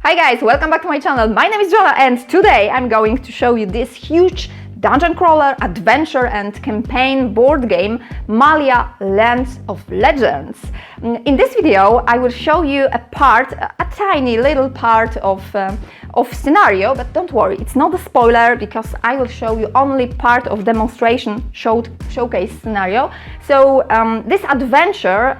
Hi guys, welcome back to my channel. My name is Joanna and today I'm going to show you this huge dungeon crawler, adventure and campaign board game, MALHYA Lands of Legends. In this video I will show you a tiny little part of scenario, but don't worry, it's not a spoiler because I will show you only part of demonstration showcase scenario. So this adventure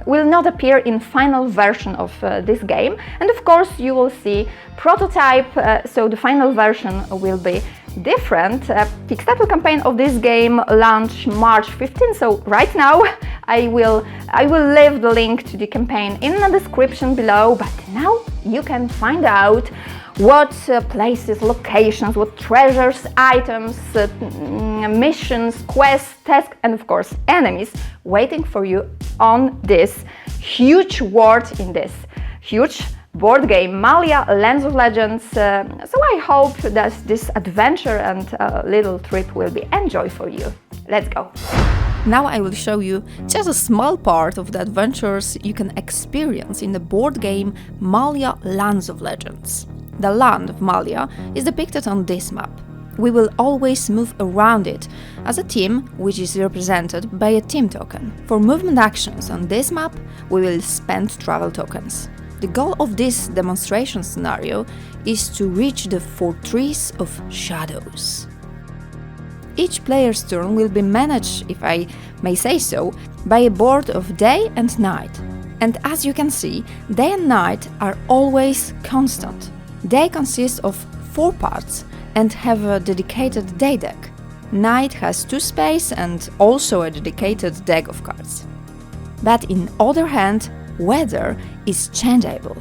will not appear in final version of this game, and of course you will see prototype, so the final version will be different. Kickstarter campaign of this game launched March 15, so right now I will leave the link to the campaign in the description below, but now you can find out what places, locations, what treasures, items, missions, quests, tasks, and of course enemies waiting for you on this huge world in this huge board game, MALHYA Lands of Legends. So I hope that this adventure and little trip will be enjoy for you. Let's go! Now I will show you just a small part of the adventures you can experience in the board game MALHYA Lands of Legends. The land of MALHYA is depicted on this map. We will always move around it as a team, which is represented by a team token. For movement actions on this map, we will spend travel tokens. The goal of this demonstration scenario is to reach the Fortress of Shadows. Each player's turn will be managed, if I may say so, by a board of day and night. And as you can see, day and night are always constant. Day consists of 4 parts and have a dedicated day deck. Night has 2 space and also a dedicated deck of cards. But in other hand, weather is changeable.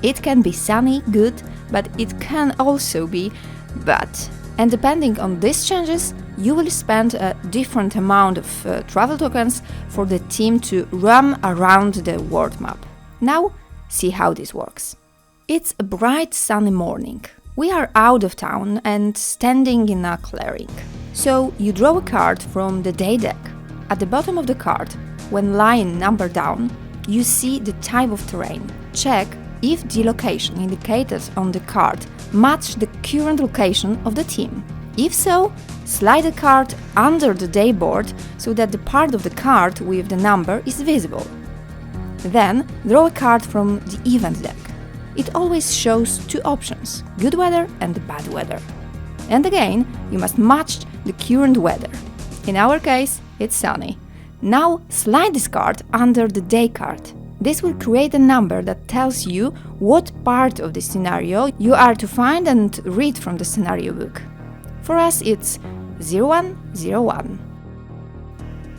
It can be sunny, good, but it can also be bad. And depending on these changes, you will spend a different amount of travel tokens for the team to roam around the world map. Now, see how this works. It's a bright sunny morning. We are out of town and standing in a clearing. So you draw a card from the day deck. At the bottom of the card, when lying number down, you see the type of terrain. Check if the location indicated on the card match the current location of the team. If so, slide the card under the day board so that the part of the card with the number is visible. Then draw a card from the event deck. It always shows 2 options, good weather and bad weather. And again, you must match the current weather. In our case, it's sunny. Now slide this card under the day card. This will create a number that tells you what part of the scenario you are to find and read from the scenario book. For us it's 0101.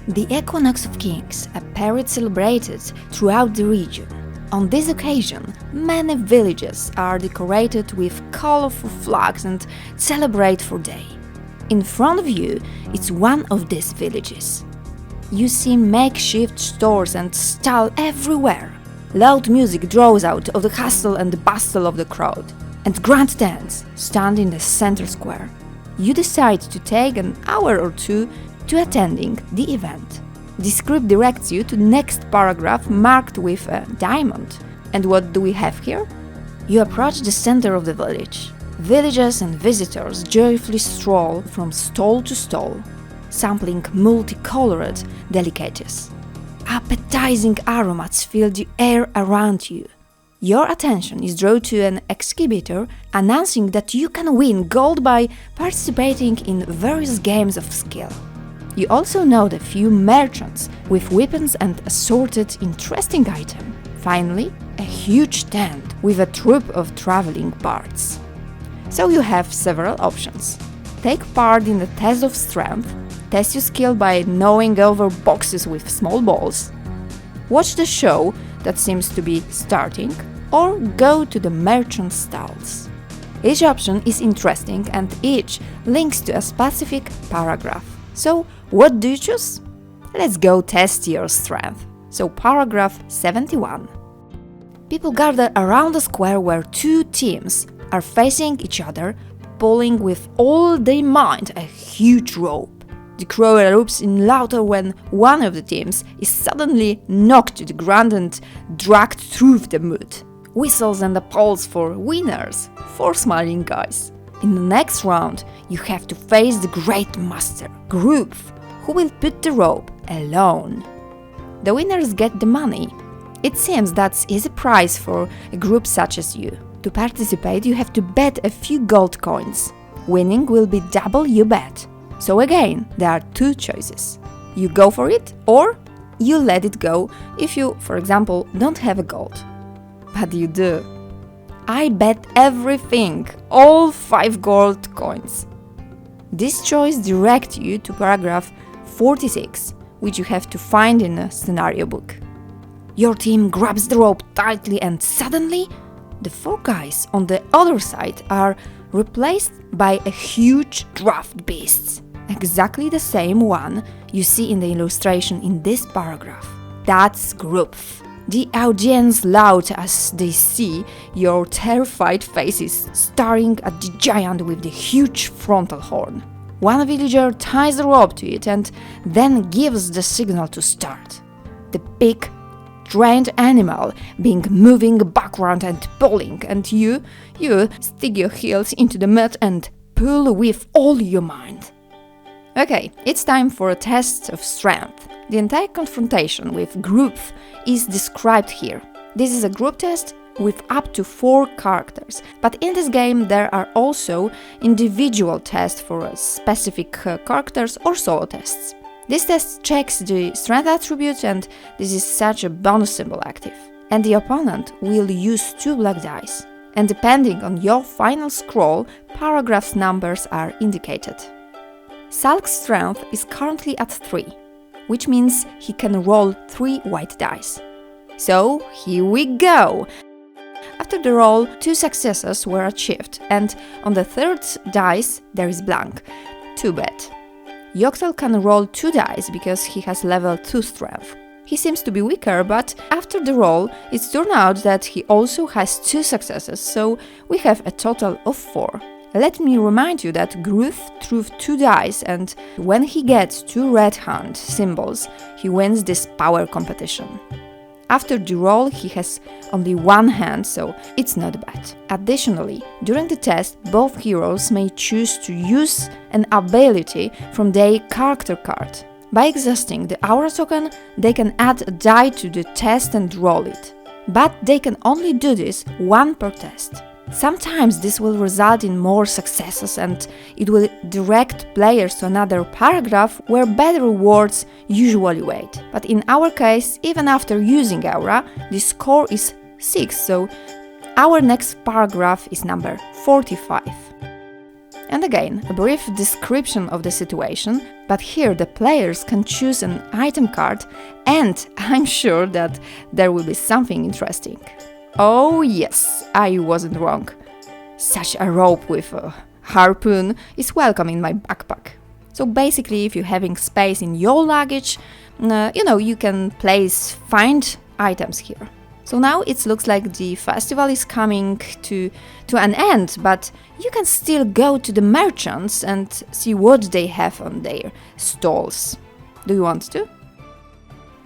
The Equinox of Kings, a period celebrated throughout the region. On this occasion, many villages are decorated with colorful flags and celebrate for day. In front of you, it's one of these villages. You see makeshift stores and stalls everywhere. Loud music draws out of the hustle and bustle of the crowd, and grand tents stand in the center square. You decide to take an hour or 2 to attending the event. The script directs you to the next paragraph marked with a diamond. And what do we have here? You approach the center of the village. Villagers and visitors joyfully stroll from stall to stall, sampling multicolored delicacies. Appetizing aromas fill the air around you. Your attention is drawn to an exhibitor announcing that you can win gold by participating in various games of skill. You also note a few merchants with weapons and assorted interesting items. Finally, a huge tent with a troupe of traveling bards. So you have several options. Take part in the test of strength, test your skill by knocking over boxes with small balls, watch the show that seems to be starting, or go to the merchant stalls. Each option is interesting and each links to a specific paragraph. So, what do you choose? Let's go test your strength. So, paragraph 71. People gather around the square where 2 teams are facing each other, pulling with all their might a huge rope. The crowd erupts in laughter when one of the teams is suddenly knocked to the ground and dragged through the mud. whistles and applause for winners, for smiling guys. In the next round, you have to face the Great Master, Group, who will put the rope alone. The winners get the money. It seems that's easy prize for a group such as you. To participate, you have to bet a few gold coins. Winning will be double your bet. So again, there are two choices. You go for it, or you let it go if you, for example, don't have a gold. But you do. I bet everything, all 5 gold coins. This choice directs you to paragraph 46, which you have to find in a scenario book. Your team grabs the rope tightly and suddenly, the 4 guys on the other side are replaced by a huge draft beast, exactly the same one you see in the illustration in this paragraph. That's Group. The audience loud as they see your terrified faces staring at the giant with the huge frontal horn. One villager ties the rope to it and then gives the signal to start. The big, trained animal being moving backward and pulling, and you stick your heels into the mud and pull with all your mind. Okay, it's time for a test of strength. The entire confrontation with Group is described here. This is a group test with up to 4 characters, but in this game there are also individual tests for specific characters or solo tests. This test checks the strength attribute, and this is such a bonus symbol active. And the opponent will use 2 black dice, and depending on your final scroll, paragraphs numbers are indicated. Salk's strength is currently at 3, which means he can roll 3 white dice. So here we go! After the roll, 2 successes were achieved, and on the 3rd dice there is blank. Too bad. Yoctel can roll 2 dice because he has level 2 strength. He seems to be weaker, but after the roll, it's turned out that he also has 2 successes, so we have a total of 4. Let me remind you that Group threw 2 dice, and when he gets 2 red hand symbols, he wins this power competition. After the roll, he has only 1 hand, so it's not bad. Additionally, during the test, both heroes may choose to use an ability from their character card. By exhausting the aura token, they can add a die to the test and roll it. But they can only do this 1 per test. Sometimes this will result in more successes, and it will direct players to another paragraph where better rewards usually wait. But in our case, even after using aura, the score is 6, so our next paragraph is number 45. And again, a brief description of the situation, but here the players can choose an item card, and I'm sure that there will be something interesting. Oh yes, I wasn't wrong. Such a rope with a harpoon is welcome in my backpack. So basically, if you're having space in your luggage, you can find items here. So now it looks like the festival is coming to an end, but you can still go to the merchants and see what they have on their stalls. Do you want to?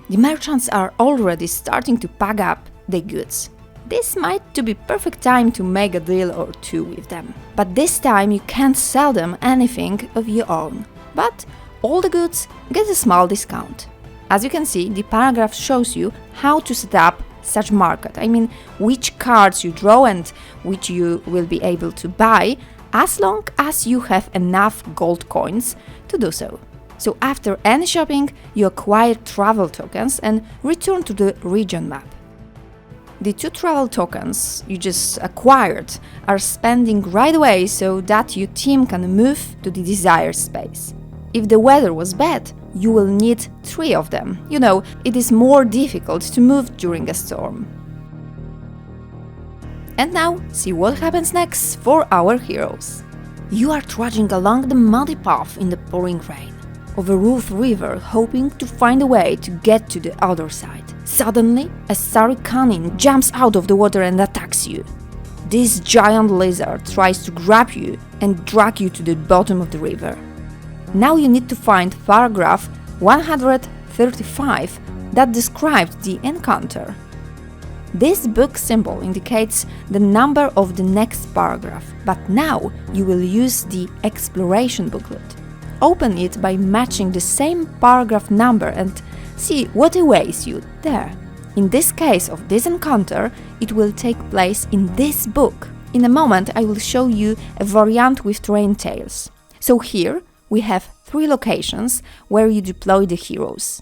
The merchants are already starting to pack up their goods. This might be perfect time to make a deal or 2 with them. But this time you can't sell them anything of your own. But all the goods get a small discount. As you can see, the paragraph shows you how to set up such market. I mean, which cards you draw and which you will be able to buy, as long as you have enough gold coins to do so. So after any shopping, you acquire travel tokens and return to the region map. The 2 travel tokens you just acquired are spending right away so that your team can move to the desired space. If the weather was bad, you will need 3 of them. It is more difficult to move during a storm. And now, see what happens next for our heroes. You are trudging along the muddy path in the pouring rain, over Ruth River, hoping to find a way to get to the other side. Suddenly, a Sarikanin jumps out of the water and attacks you. This giant lizard tries to grab you and drag you to the bottom of the river. Now you need to find paragraph 135 that described the encounter. This book symbol indicates the number of the next paragraph, but now you will use the exploration booklet. Open it by matching the same paragraph number and see what awaits you there. In this case of this encounter, it will take place in this book. In a moment, I will show you a variant with terrain tiles. So here we have 3 locations where you deploy the heroes.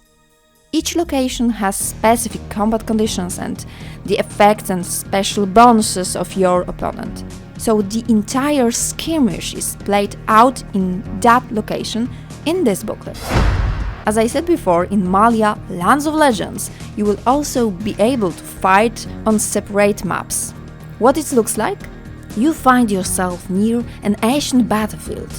Each location has specific combat conditions and the effects and special bonuses of your opponent. So the entire skirmish is played out in that location in this booklet. As I said before, in MALHYA Lands of Legends, you will also be able to fight on separate maps. What it looks like? You find yourself near an ancient battlefield.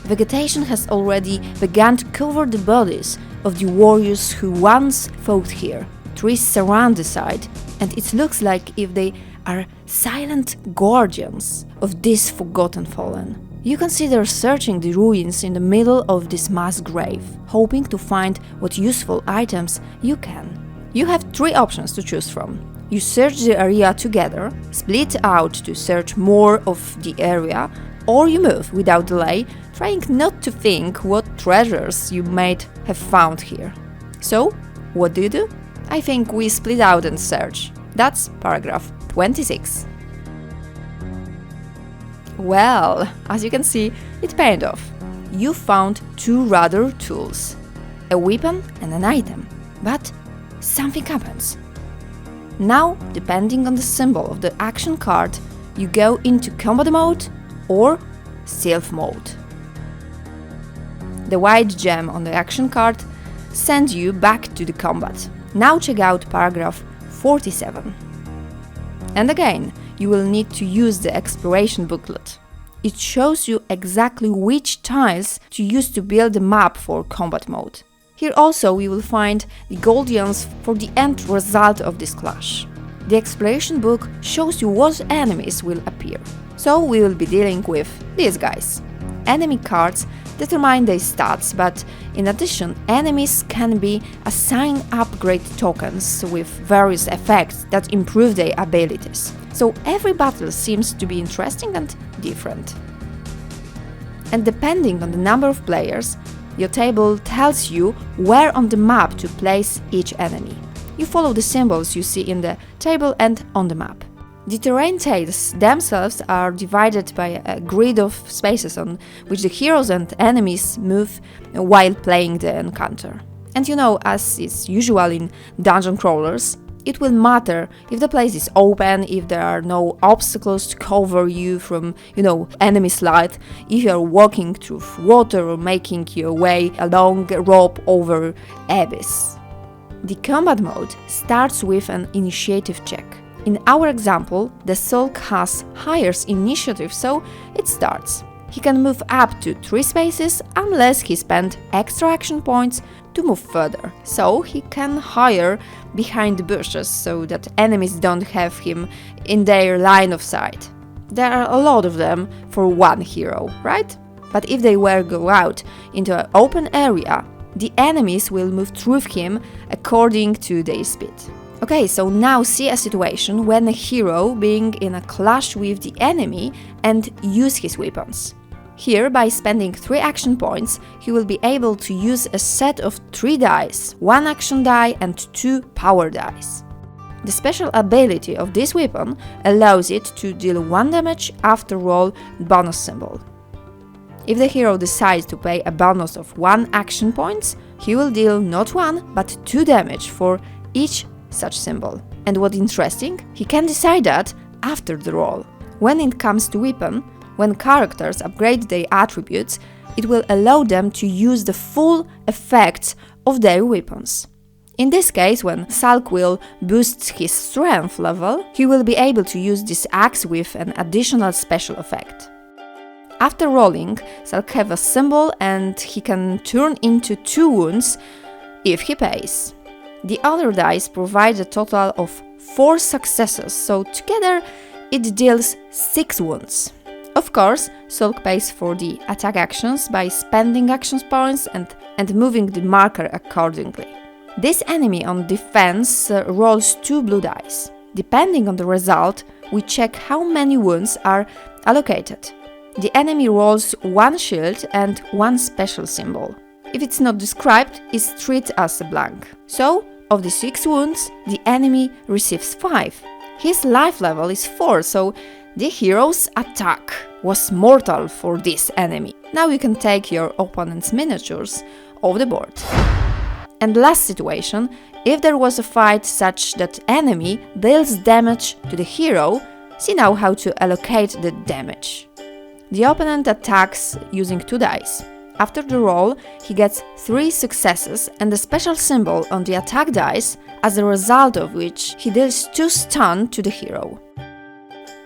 Vegetation has already begun to cover the bodies of the warriors who once fought here. Trees surround the site, and it looks like if they are silent guardians of this forgotten fallen. You consider searching the ruins in the middle of this mass grave, hoping to find what useful items you can. You have 3 options to choose from. You search the area together, split out to search more of the area, or you move without delay, trying not to think what treasures you might have found here. So, what do? I think we split out and search. That's paragraph 26. Well, as you can see, it paid off. You found 2 rather tools, a weapon and an item, but something happens. Now, depending on the symbol of the action card, you go into combat mode or stealth mode. The white gem on the action card sends you back to the combat. Now check out paragraph 47. And again, you will need to use the exploration booklet. It shows you exactly which tiles to use to build the map for combat mode. Here also you will find the guardians for the end result of this clash. The exploration book shows you what enemies will appear. So we will be dealing with these guys. Enemy cards determine their stats, but in addition, enemies can be assigned upgrade tokens with various effects that improve their abilities. So every battle seems to be interesting and different. And depending on the number of players, your table tells you where on the map to place each enemy. You follow the symbols you see in the table and on the map. The terrain tiles themselves are divided by a grid of spaces on which the heroes and enemies move while playing the encounter. And as is usual in dungeon crawlers, it will matter if the place is open, if there are no obstacles to cover you from, enemy slide, if you are walking through water or making your way along a rope over abyss. The combat mode starts with an initiative check. In our example, the Sulk has highest initiative, so it starts. He can move up to 3 spaces unless he spent extra action points to move further. So he can hire behind the bushes so that enemies don't have him in their line of sight. There are a lot of them for one hero, right? But if they were go out into an open area, the enemies will move through him according to their speed. Okay, so now see a situation when a hero being in a clash with the enemy and use his weapons. Here, by spending 3 action points, he will be able to use a set of 3 dice, 1 action die and 2 power dice. The special ability of this weapon allows it to deal 1 damage after roll bonus symbol. If the hero decides to pay a bonus of 1 action points, he will deal not 1 but 2 damage for each such symbol. And what interesting, he can decide that after the roll. When it comes to weapon, when characters upgrade their attributes, it will allow them to use the full effects of their weapons. In this case, when Sulk will boost his strength level, he will be able to use this axe with an additional special effect. After rolling, Sulk have a symbol and he can turn into 2 wounds if he pays. The other dice provide a total of 4 successes, so together it deals 6 wounds. Of course, Sulk pays for the attack actions by spending action points and moving the marker accordingly. This enemy on defense rolls 2 blue dice. Depending on the result, we check how many wounds are allocated. The enemy rolls 1 shield and 1 special symbol. If it's not described, it's treated as a blank. So, of the 6 wounds, the enemy receives 5. His life level is 4, so the hero's attack was mortal for this enemy. Now you can take your opponent's miniatures off the board. And last situation, if there was a fight such that enemy deals damage to the hero, see now how to allocate the damage. The opponent attacks using 2 dice. After the roll, he gets 3 successes and a special symbol on the attack dice, as a result of which he deals 2 stun to the hero.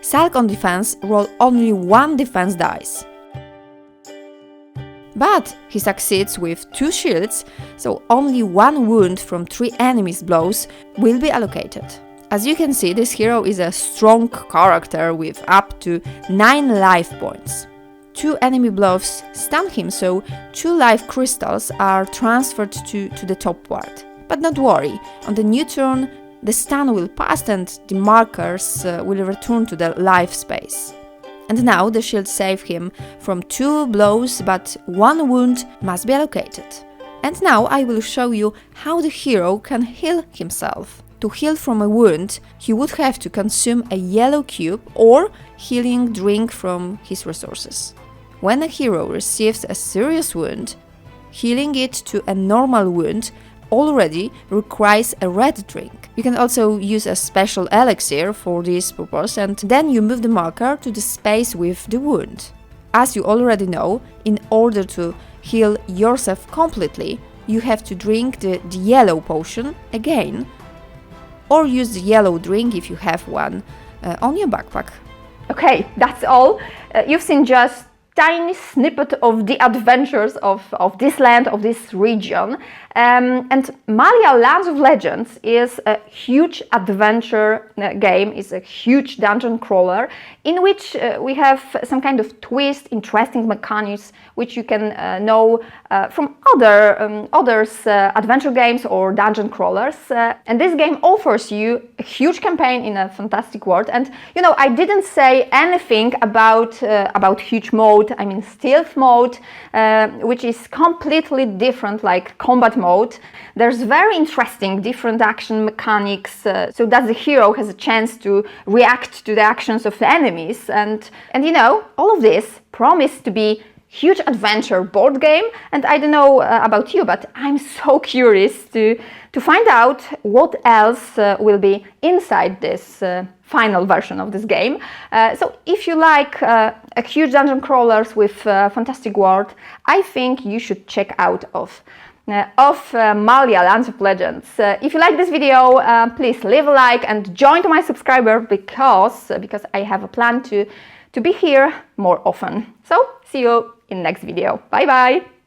Salk on defense roll only 1 defense dice. But he succeeds with 2 shields, so only 1 wound from 3 enemies' blows will be allocated. As you can see, this hero is a strong character with up to 9 life points. 2 enemy blows stun him, so 2 life crystals are transferred to the top part. But don't worry, on the new turn, the stun will pass and the markers will return to the life space. And now the shield saves him from 2 blows, but 1 wound must be allocated. And now I will show you how the hero can heal himself. To heal from a wound, he would have to consume a yellow cube or healing drink from his resources. When a hero receives a serious wound, healing it to a normal wound already requires a red drink. You can also use a special elixir for this purpose, and then you move the marker to the space with the wound. As you already know, in order to heal yourself completely, you have to drink the yellow potion again, or use the yellow drink if you have one on your backpack. Okay, that's all. You've seen just tiny snippet of the adventures of this land, of this region. And MALHYA Lands of Legends is a huge adventure game, is a huge dungeon crawler in which we have some kind of twist, interesting mechanics which you can know from others adventure games or dungeon crawlers. And this game offers you a huge campaign in a fantastic world. And you know, I didn't say anything about huge mode, I mean stealth mode, which is completely different, like combat mode. There's very interesting different action mechanics, so that the hero has a chance to react to the actions of the enemies, and you know, all of this promised to be huge adventure board game. And I don't know about you, but I'm so curious to find out what else will be inside this final version of this game. So if you like a huge dungeon crawlers with fantastic world, I think you should check out of MALHYA Lands of Legends. If you like this video, please leave a like and join to my subscriber, because I have a plan to be here more often. So see you in next video. Bye bye.